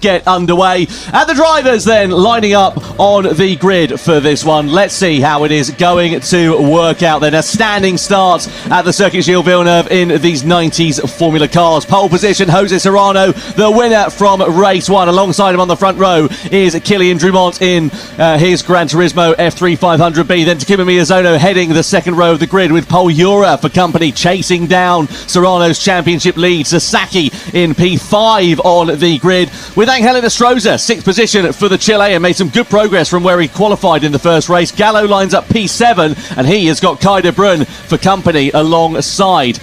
get underway. And the drivers then lining up on the grid for this one. Let's see how it is going to work out then. A standing start at the Circuit Gilles Villeneuve in these 90s Formula cars. Pole position, Jose Serrano, the winner from race 1. Alongside him on the front row is Kylian Drumont in his Gran Turismo F3 500B. Then Takuma Miyazono heading the second row of the grid with Paul Ura for company, chasing down Serrano's championship lead. Sasaki in P5 on the grid with Angel Estrosza, 6th position for the Chilean, made some good progress from where he qualified in the first race. Gallo lines up P7 and he has got Kai de Bruyne for company alongside.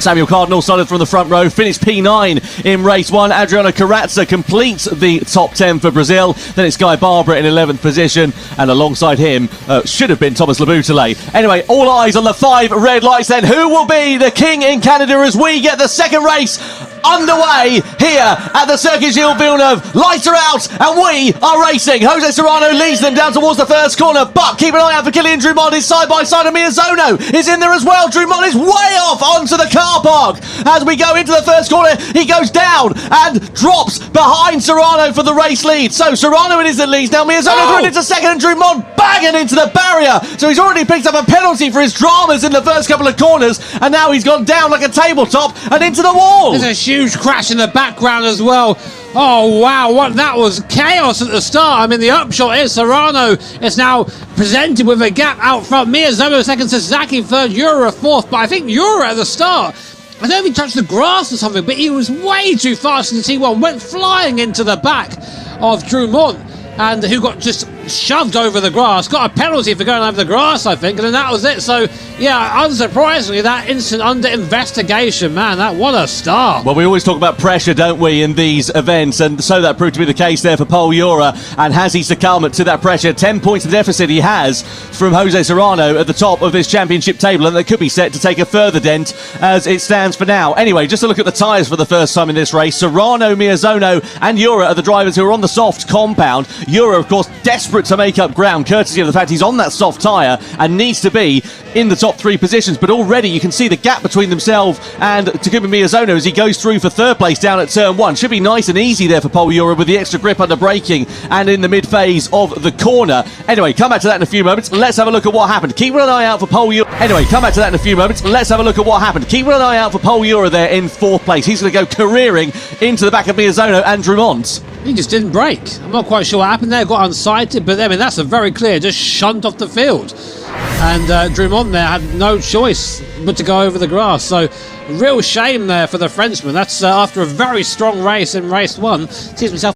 Samuel Cardinal started from the front row, finished P9 in race 1. Adriano Carrazza completes the top 10 for Brazil. Then it's Guy Barbara in 11th position, and alongside him should have been Thomas Laboutelet. Anyway, all eyes on the 5 red lights then. Who will be the king in Canada as we get the second race underway here at the Circuit Gilles Villeneuve? Lights are out and we are racing. Jose Serrano leads them down towards the first corner, but keep an eye out for Kylian Drumont. He's side by side, and Miyazono is in there as well. Drumont is way off onto the car park. As we go into the first corner, he goes down and drops behind Serrano for the race lead. So Serrano in his lead now. Miyazono going into second and Drumont banging into the barrier. So he's already picked up a penalty for his dramas in the first couple of corners, and now he's gone down like a tabletop and into the wall. There's a huge crash in the background as well. Oh wow, that was chaos at the start. I mean, the upshot is Serrano is now presented with a gap out front. Miyazono second, Sasaki third, Ura fourth. But I think Ura at the start, I don't know if he touched the grass or something, but he was way too fast in the T1, went flying into the back of Drumont, and who got just shoved over the grass, got a penalty for going over the grass, I think, and then that was it. So yeah, unsurprisingly, that incident under investigation. Man, what a start. Well, we always talk about pressure, don't we, in these events, and so that proved to be the case there for Paul Ura. And has he succumbed to that pressure? 10 points of deficit he has from Jose Serrano at the top of this championship table, and that could be set to take a further dent as it stands for now. Anyway, just to look at the tyres for the first time in this race, Serrano, Miyazono and Ura are the drivers who are on the soft compound. Ura, of course, desperate to make up ground, courtesy of the fact he's on that soft tyre and needs to be in the top 3 positions. But already you can see the gap between themselves and Takuma Miyazono as he goes through for third place down at turn 1. Should be nice and easy there for Paul Ura with the extra grip under braking and in the mid phase of the corner. Anyway, come back to that in a few moments. Let's have a look at what happened. Keep an eye out for Paul Ura. Anyway, come back to that in a few moments. Let's have a look at what happened. Keep an eye out for Paul Ura there in 4th place. He's going to go careering into the back of Miyazono and Drumont. He just didn't brake. I'm not quite sure what happened there. Got unsighted, but I mean, that's a very clear just shunt off the field. And Drumont there had no choice but to go over the grass. So real shame there for the Frenchman. That's after a very strong race in race 1. Sees himself